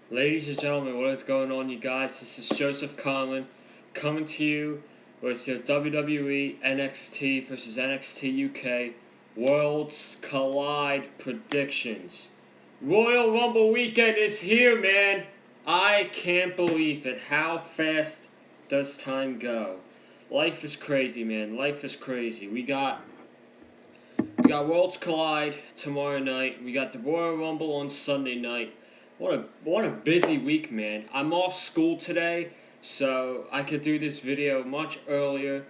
Ladies and gentlemen, what is going on, you guys? This is Joseph Conlon coming to you with your WWE NXT versus NXT UK Worlds Collide predictions. Royal Rumble weekend is here, man. I can't believe it. How fast does time go? Life is crazy, man. Life is crazy. We got Worlds Collide tomorrow night. We got the Royal Rumble on Sunday night. What a busy week, man. I'm off school today, so I could do this video much earlier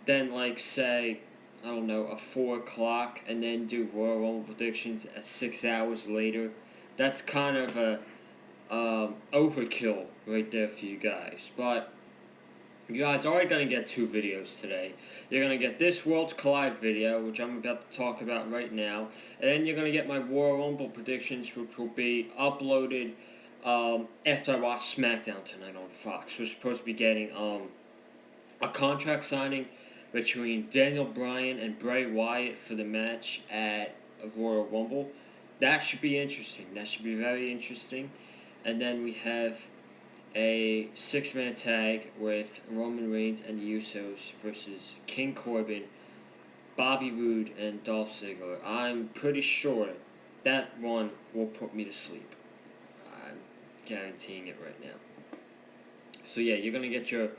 than say I don't know, a 4 o'clock, and then do Royal Rumble predictions at 6 hours later. That's kind of a overkill right there for you guys. But you guys are already going to get two videos today. You're going to get this Worlds Collide video, which I'm about to talk about right now. And then you're going to get my Royal Rumble predictions, which will be uploaded after I watch SmackDown tonight on Fox. We're supposed to be getting a contract signing between Daniel Bryan and Bray Wyatt for the match at Royal Rumble. That should be interesting. That should be very interesting. And then we have a six-man tag with Roman Reigns and the Usos versus King Corbin, Bobby Roode, and Dolph Ziggler. I'm pretty sure that one will put me to sleep. I'm guaranteeing it right now. So yeah, you're going to get your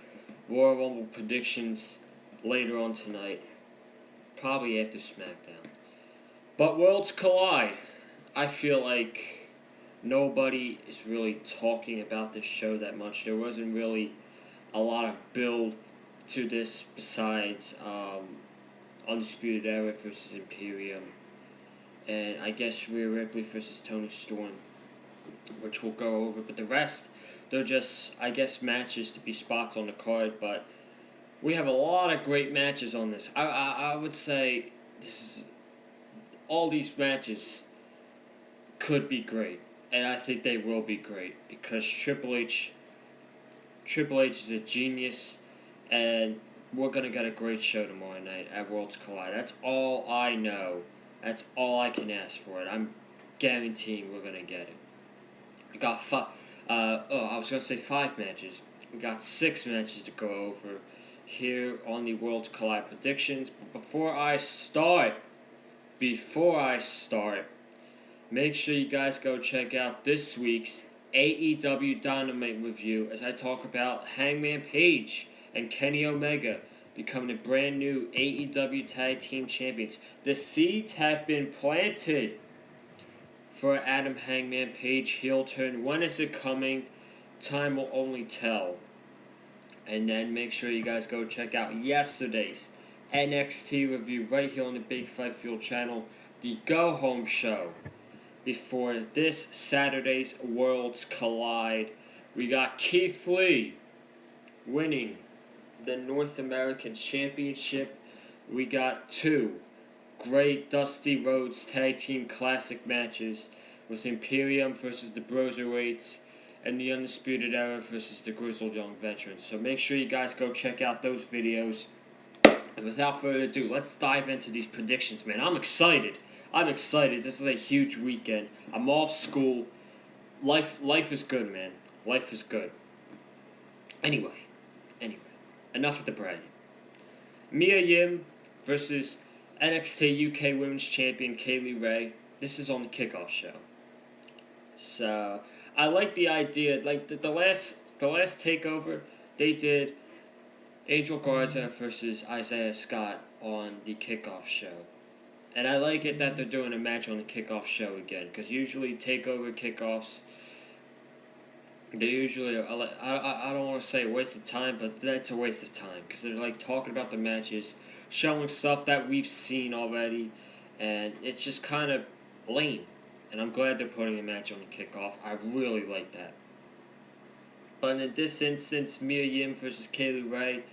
Royal Rumble predictions later on tonight, probably after SmackDown. But Worlds Collide, I feel like nobody is really talking about this show that much. There wasn't really a lot of build to this besides Undisputed Era versus Imperium, and I guess Rhea Ripley versus Toni Storm, which we'll go over. But the rest, they're just, I guess, matches to be spots on the card. But we have a lot of great matches on this. I would say this is all these matches could be great. And I think they will be great because Triple H is a genius, and we're gonna get a great show tomorrow night at Worlds Collide. That's all I know. That's all I can ask for it. I'm guaranteeing we're gonna get it. We got I was gonna say 5 matches. We got 6 matches to go over here on the Worlds Collide predictions. But before I start. Make sure you guys go check out this week's AEW Dynamite review as I talk about Hangman Page and Kenny Omega becoming the brand new AEW Tag Team Champions. The seeds have been planted for Adam Hangman Page heel turn. When is it coming? Time will only tell. And then make sure you guys go check out yesterday's NXT review right here on the Big Five Fuel channel, the Go Home Show. Before this Saturday's Worlds Collide, we got Keith Lee winning the North American Championship. We got 2 great Dusty Rhodes Tag Team Classic matches with Imperium versus the Broserweights and the Undisputed Era versus the Grizzled Young Veterans. So make sure you guys go check out those videos. And without further ado, let's dive into these predictions, man. I'm excited. This is a huge weekend. I'm off school. Life is good, man. Life is good. Anyway. Enough of the bragging. Mia Yim versus NXT UK Women's Champion Kaylee Ray. This is on the kickoff show. So I like the idea. Like the last takeover, they did Angel Garza versus Isaiah Scott on the kickoff show. And I like it that they're doing a match on the kickoff show again, because usually takeover kickoffs, they usually are, I don't want to say a waste of time, but that's a waste of time, because they're talking about the matches, showing stuff that we've seen already, and it's just kind of lame. And I'm glad they're putting a match on the kickoff. I really like that. But in this instance, Mia Yim versus Kaylee Ray,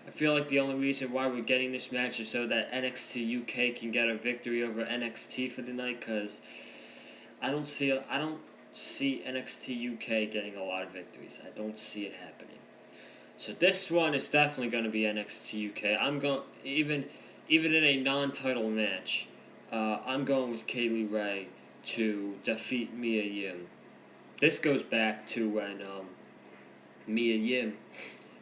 I feel like the only reason why we're getting this match is so that NXT UK can get a victory over NXT for the night, because I don't see NXT UK getting a lot of victories. I don't see it happening. So this one is definitely going to be NXT UK. I'm going even in a non-title match. I'm going with Kaylee Ray to defeat Mia Yim. This goes back to when Mia Yim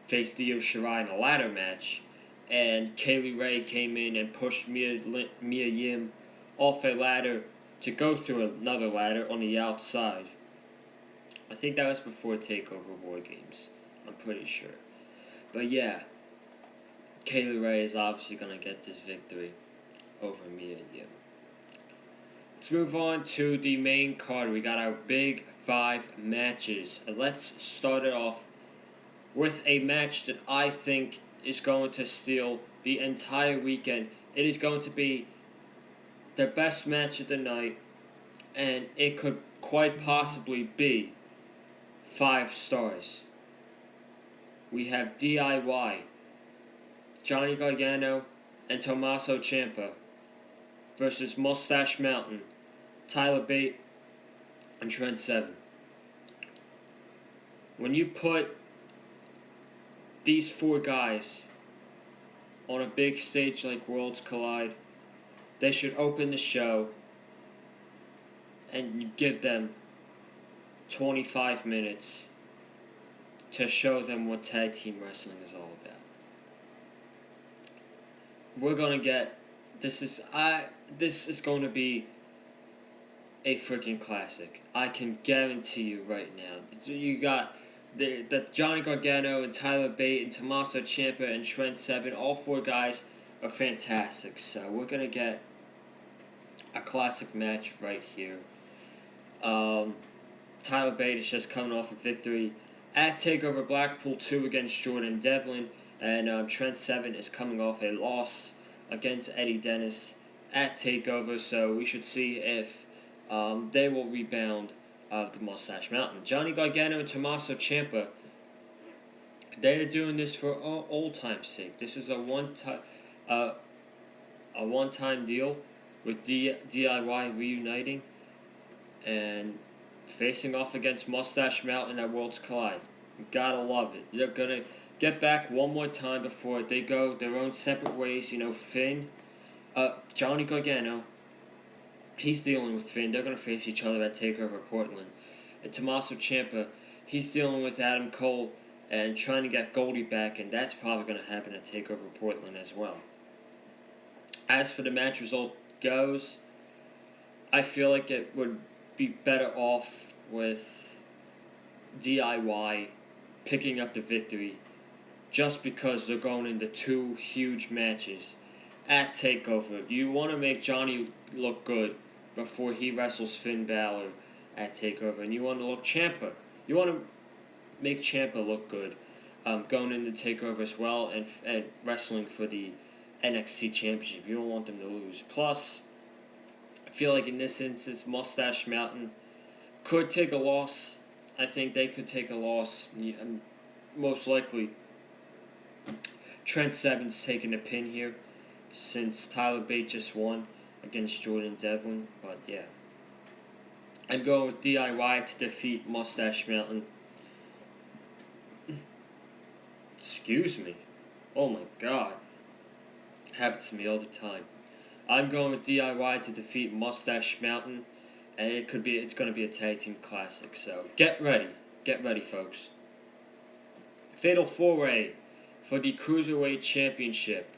faced Io Shirai in a ladder match, and Kaylee Ray came in and pushed Mia Yim off a ladder to go through another ladder on the outside. I think that was before Takeover War Games. I'm pretty sure. But yeah, Kaylee Ray is obviously going to get this victory over Mia Yim. Let's move on to the main card. We got our big 5 matches. And let's start it off with a match that I think is going to steal the entire weekend. It is going to be the best match of the night, and it could quite possibly be 5 stars. We have DIY, Johnny Gargano and Tommaso Ciampa versus Mustache Mountain, Tyler Bate, and Trent Seven. When you put these 4 guys on a big stage like Worlds Collide, they should open the show and you give them 25 minutes to show them what tag team wrestling is all about. We're gonna get this is going to be a freaking classic. I can guarantee you right now. You got the Johnny Gargano and Tyler Bate and Tommaso Ciampa and Trent Seven. All 4 guys are fantastic. So we're gonna get a classic match right here. Tyler Bate is just coming off a victory at TakeOver Blackpool 2 against Jordan Devlin, and Trent Seven is coming off a loss against Eddie Dennis at TakeOver, so we should see if they will rebound of the Mustache Mountain. Johnny Gargano and Tommaso Ciampa, they are doing this for old time's sake. This is a one-time deal with DIY reuniting and facing off against Mustache Mountain at Worlds Collide. You gotta love it. They're gonna get back one more time before they go their own separate ways. Finn, Johnny Gargano, he's dealing with Finn. They're gonna face each other at TakeOver Portland. And Tommaso Ciampa, he's dealing with Adam Cole and trying to get Goldie back, and that's probably gonna happen at TakeOver Portland as well. As for the match result goes, I feel like it would be better off with DIY picking up the victory just because they're going into 2 huge matches at TakeOver. You want to make Johnny look good before he wrestles Finn Balor at TakeOver, and you want to make Ciampa look good going into TakeOver as well and wrestling for the NXT Championship. You don't want them to lose. Plus, I feel like in this instance, Mustache Mountain could take a loss. I think they could take a loss. Most likely, Trent Seven's taking the pin here since Tyler Bate just won against Jordan Devlin. But yeah, I'm going with DIY to defeat Mustache Mountain. Excuse me. Oh my god. Happens to me all the time. I'm going with DIY to defeat Mustache Mountain, and it's going to be a tag team classic. So get ready, folks. Fatal 4-way for the Cruiserweight Championship.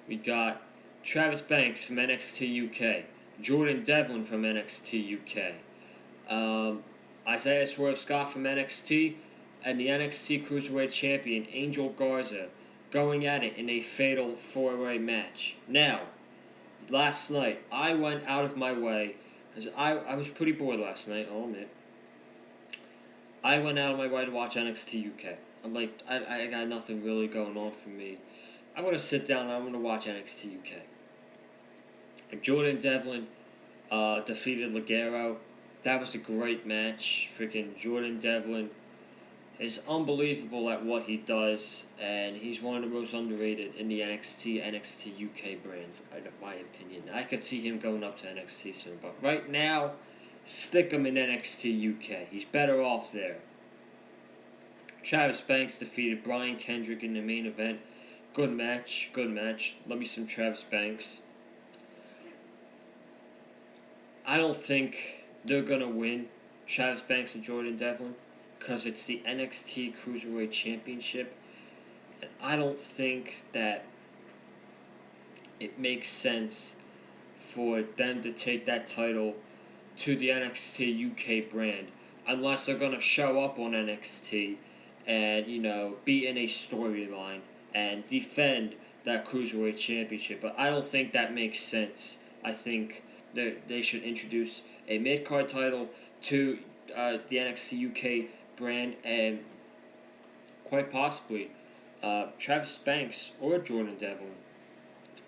We got Travis Banks from NXT UK, Jordan Devlin from NXT UK, Isaiah Swerve Scott from NXT, and the NXT Cruiserweight Champion Angel Garza going at it in a fatal 4-way match. Now, last night, I went out of my way, because I was pretty bored last night, I'll admit. I went out of my way to watch NXT UK. I'm like, I got nothing really going on for me. I'm going to sit down and I'm going to watch NXT UK. And Jordan Devlin defeated Ligero. That was a great match. Freaking Jordan Devlin is unbelievable at what he does, and he's one of the most underrated in the NXT UK brands, in my opinion. I could see him going up to NXT soon, but right now, stick him in NXT UK. He's better off there. Travis Banks defeated Brian Kendrick in the main event. Good match. Love me some Travis Banks. I don't think they're going to win Travis Banks and Jordan Devlin, because it's the NXT Cruiserweight Championship. And I don't think that it makes sense for them to take that title to the NXT UK brand unless they're going to show up on NXT and, be in a storyline and defend that Cruiserweight Championship. But I don't think that makes sense. I think they should introduce a mid-card title to the NXT UK brand and quite possibly Travis Banks or Jordan Devlin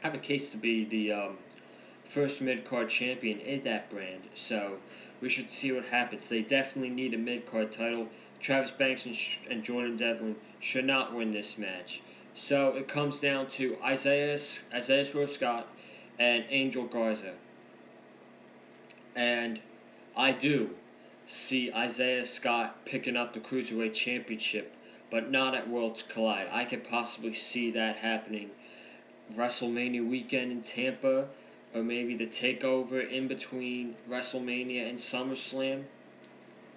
have a case to be the first mid-card champion in that brand. So we should see what happens. They definitely need a mid-card title. Travis Banks and Jordan Devlin should not win this match. So it comes down to Isaiah Swerve Scott and Angel Garza. And I do see Isaiah Scott picking up the Cruiserweight Championship, but not at Worlds Collide. I could possibly see that happening WrestleMania weekend in Tampa, or maybe the takeover in between WrestleMania and SummerSlam.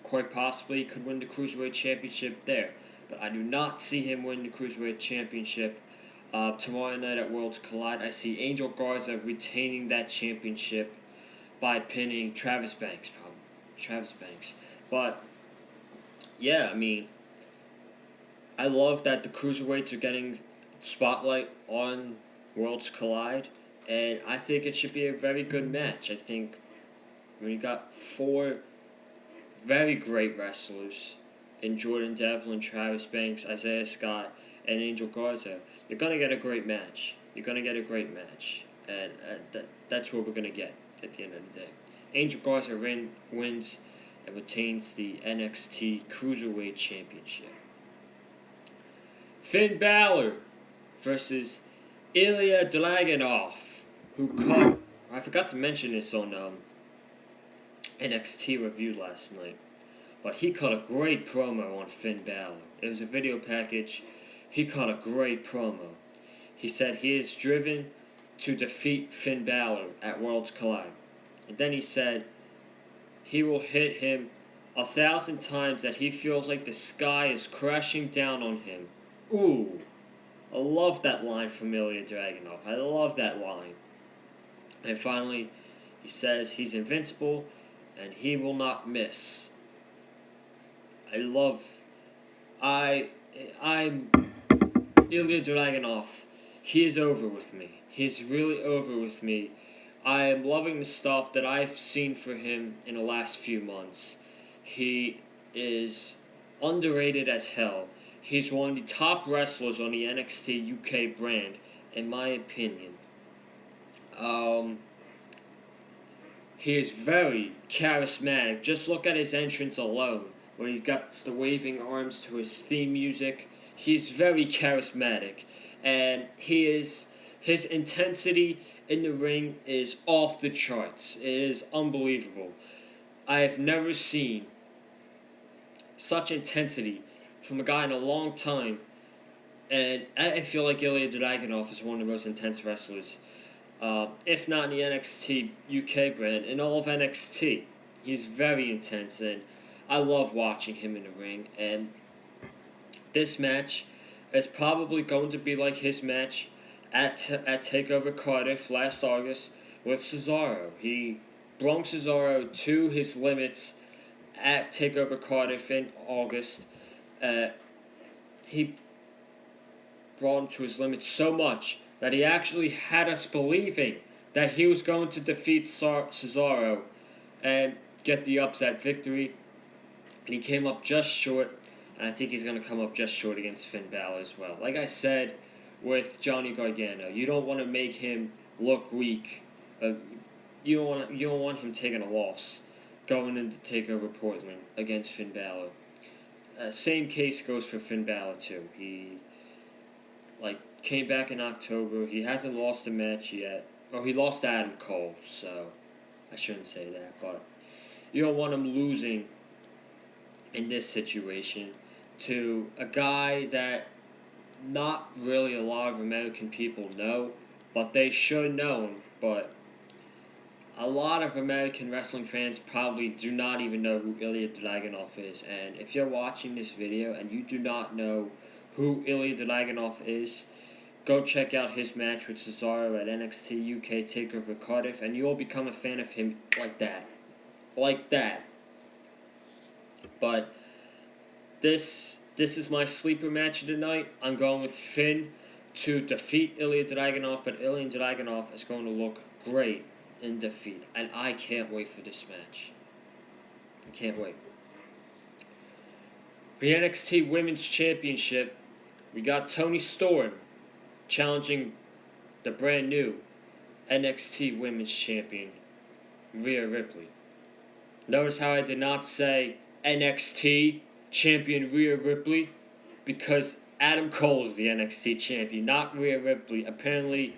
Quite possibly he could win the Cruiserweight Championship there. But I do not see him win the Cruiserweight Championship tomorrow night at Worlds Collide. I see Angel Garza retaining that championship by pinning Travis Banks. But, yeah, I love that the Cruiserweights are getting spotlight on Worlds Collide, and I think it should be a very good match. I think when you got four very great wrestlers in Jordan Devlin, Travis Banks, Isaiah Scott, and Angel Garza, you're going to get a great match. And that's what we're going to get at the end of the day. Angel Garza wins and retains the NXT Cruiserweight Championship. Finn Balor versus Ilya Dragunov, who caught... I forgot to mention this on NXT review last night, but he cut a great promo on Finn Balor. It was a video package. He cut a great promo. He said he is driven to defeat Finn Balor at Worlds Collide. And then he said he will hit him 1,000 times, that he feels like the sky is crashing down on him. Ooh, I love that line from Ilya Dragunov. I love that line. And finally, he says he's invincible and he will not miss. I'm Ilya Dragunov. He is over with me. He's really over with me. I am loving the stuff that I've seen for him in the last few months. He is underrated as hell. He's one of the top wrestlers on the NXT UK brand, in my opinion. He is very charismatic. Just look at his entrance alone, when he got the waving arms to his theme music. He's very charismatic, and his intensity in the ring is off the charts. It is unbelievable. I have never seen such intensity from a guy in a long time, and I feel like Ilya Dragunov is one of the most intense wrestlers, if not in the NXT UK brand, in all of NXT. He's very intense, and I love watching him in the ring, and this match is probably going to be like his match at TakeOver Cardiff last August with Cesaro. He brought Cesaro to his limits at TakeOver Cardiff in August. He brought him to his limits so much that he actually had us believing that he was going to defeat Cesaro and get the upset victory. And he came up just short, and I think he's going to come up just short against Finn Balor as well. Like I said with Johnny Gargano, you don't want to make him look weak. You don't want him taking a loss going into TakeOver Portland against Finn Balor. Same case goes for Finn Balor too. He came back in October. He hasn't lost a match yet. Oh, he lost to Adam Cole, so I shouldn't say that. But you don't want him losing in this situation to a guy that not really a lot of American people know, but they should know him. But A lot of American wrestling fans probably do not even know who Ilya Dragunov is. And if you're watching this video and you do not know who Ilya Dragunov is, go check out his match with Cesaro at NXT UK TakeOver Cardiff, and you'll become a fan of him like that. Like that. But this is my sleeper match of the night. I'm going with Finn to defeat Ilya Dragunov, but Ilya Dragunov is going to look great in defeat, and I can't wait for this match. I can't wait. For the NXT Women's Championship, we got Toni Storm challenging the brand new NXT Women's Champion, Rhea Ripley. Notice how I did not say NXT Champion Rhea Ripley, because Adam Cole is the NXT Champion, not Rhea Ripley. Apparently,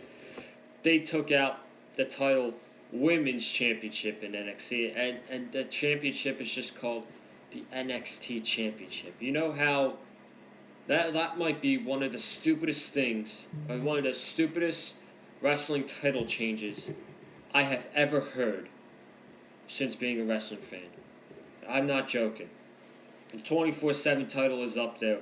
they took out the title Women's Championship in NXT, and the championship is just called the NXT Championship. You know how that might be one of the stupidest things, or one of the stupidest wrestling title changes I have ever heard since being a wrestling fan. I'm not joking. The 24/7 title is up there,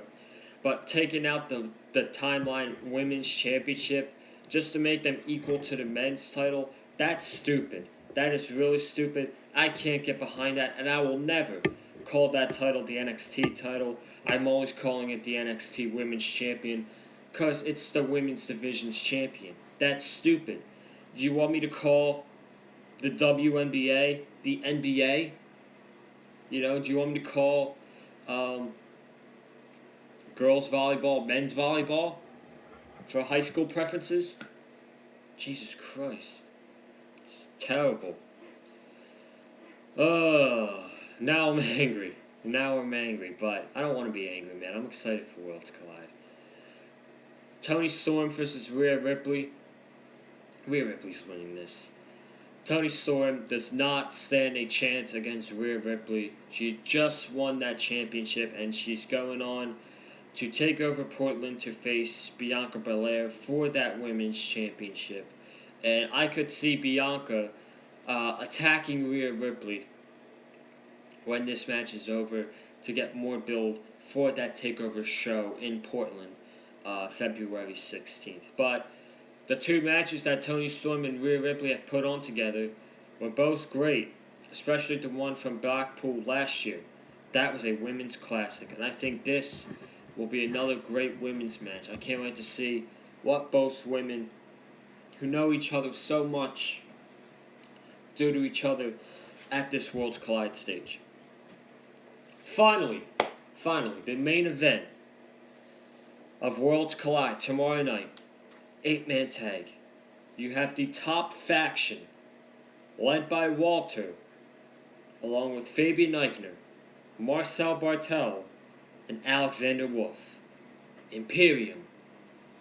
but taking out the Timeline Women's Championship just to make them equal to the men's title, that's stupid. That is really stupid. I can't get behind that, and I will never call that title the NXT title. I'm always calling it the NXT Women's Champion because it's the women's division's champion. That's stupid. Do you want me to call the WNBA the NBA? You know, do you want me to call girls volleyball men's volleyball for high school preferences? Jesus Christ. It's terrible. Now I'm angry. Now I'm angry, but I don't want to be angry, man. I'm excited for Worlds Collide. Toni Storm versus Rhea Ripley. Rhea Ripley's winning this. Toni Storm does not stand a chance against Rhea Ripley. She just won that championship, and she's going on to take over Portland to face Bianca Belair for that women's championship. And I could see Bianca attacking Rhea Ripley when this match is over to get more build for that TakeOver show in Portland, February 16th. But the two matches that Toni Storm and Rhea Ripley have put on together were both great, especially the one from Blackpool last year. That was a women's classic, and I think this will be another great women's match. I can't wait to see what both women who know each other so much do to each other at this Worlds Collide stage. Finally, the main event of Worlds Collide tomorrow night, 8-man tag. You have the top faction, led by Walter, along with Fabian Eichner, Marcel Bartel, and Alexander Wolf. Imperium,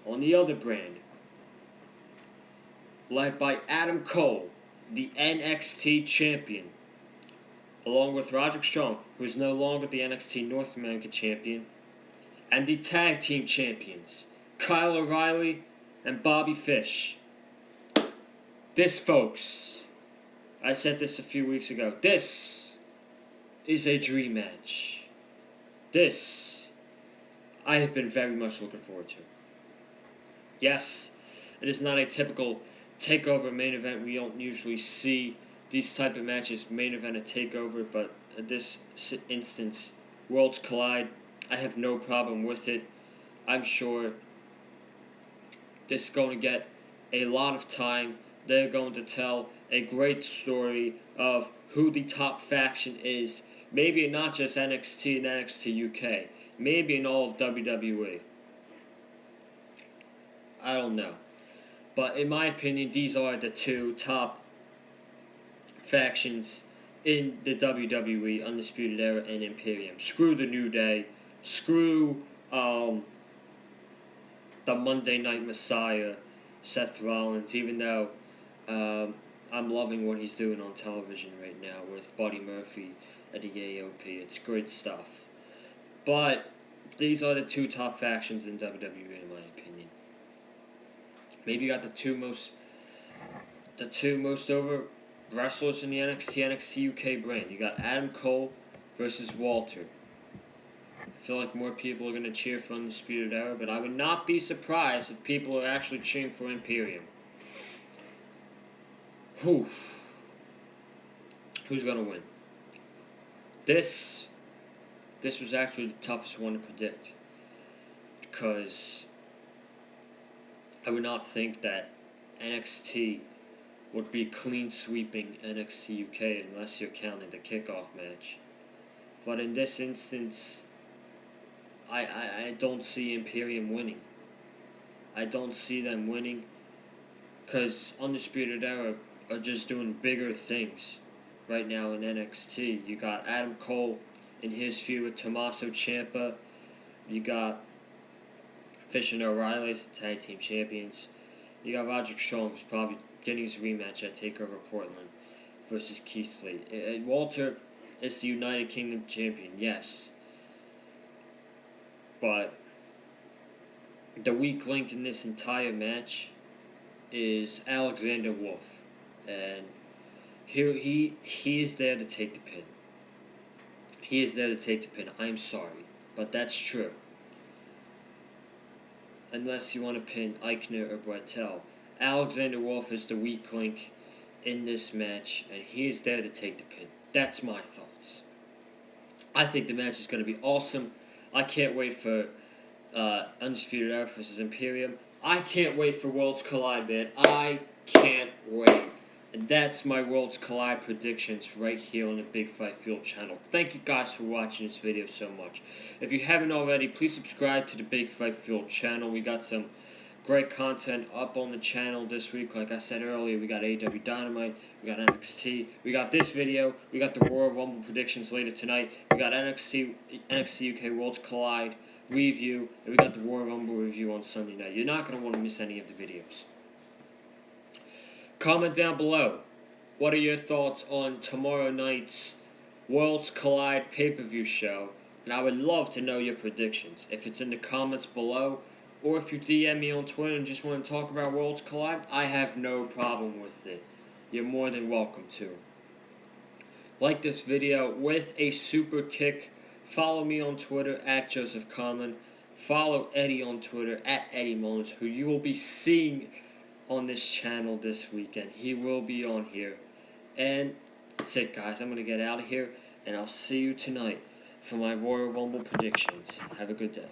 on the other brand, led by Adam Cole, the NXT champion, along with Roderick Strong, who is no longer the NXT North American champion, and the tag team champions, Kyle O'Reilly and Bobby Fish. This, folks, I said this a few weeks ago, this is a dream match. This, I have been very much looking forward to. Yes, it is not a typical TakeOver main event. We don't usually see these type of matches main event a TakeOver, but in this instance, Worlds Collide, I have no problem with it. I'm sure this is going to get a lot of time. They're going to tell a great story of who the top faction is. Maybe not just NXT and NXT UK. Maybe in all of WWE. I don't know. But in my opinion, these are the two top factions in the WWE, Undisputed Era and Imperium. Screw the New Day. Screw the Monday Night Messiah, Seth Rollins, even though I'm loving what he's doing on television right now with Buddy Murphy at the AOP. It's great stuff. But these are the two top factions in WWE, in my opinion. Maybe you got the two most over wrestlers in the NXT UK brand. You got Adam Cole versus Walter. I feel like more people are going to cheer for Undisputed Era, but I would not be surprised if people are actually cheering for Imperium. Whew. Who's going to win? This was actually the toughest one to predict, because I would not think that NXT would be clean sweeping NXT UK unless you're counting the kickoff match. But in this instance, I don't see Imperium winning. I don't see them winning because Undisputed Era are just doing bigger things right now in NXT. You got Adam Cole in his feud with Tommaso Ciampa. You got Fish and O'Reilly as the tag team champions. You got Roderick Strong, who's probably getting his rematch at TakeOver Portland versus Keith Lee. Walter is the United Kingdom champion, yes. But the weak link in this entire match is Alexander Wolf. And he is there to take the pin. He is there to take the pin. I'm sorry, but that's true. Unless you want to pin Eichner or Brettel. Alexander Wolf is the weak link in this match, and he is there to take the pin. That's my thoughts. I think the match is going to be awesome. I can't wait for Undisputed Era versus Imperium. I can't wait for Worlds Collide, man. I can't wait. And that's my Worlds Collide predictions right here on the Big Fight Fuel channel. Thank you guys for watching this video so much. If you haven't already, please subscribe to the Big Fight Fuel channel. We got some great content up on the channel this week. Like I said earlier, we got AEW Dynamite, we got NXT, we got this video, we got the Royal Rumble predictions later tonight, we got NXT UK Worlds Collide review, and we got the Royal Rumble review on Sunday night. You're not going to want to miss any of the videos. Comment down below. What are your thoughts on tomorrow night's Worlds Collide pay-per-view show? And I would love to know your predictions. If it's in the comments below, or if you DM me on Twitter and just want to talk about Worlds Collide, I have no problem with it. You're more than welcome to. Like this video with a super kick. Follow me on Twitter at Joseph Conlon. Follow Eddie on Twitter at Eddie Mullins, who you will be seeing on this channel this weekend. He will be on here. And that's it, guys. I'm going to get out of here, and I'll see you tonight for my Royal Rumble predictions. Have a good day.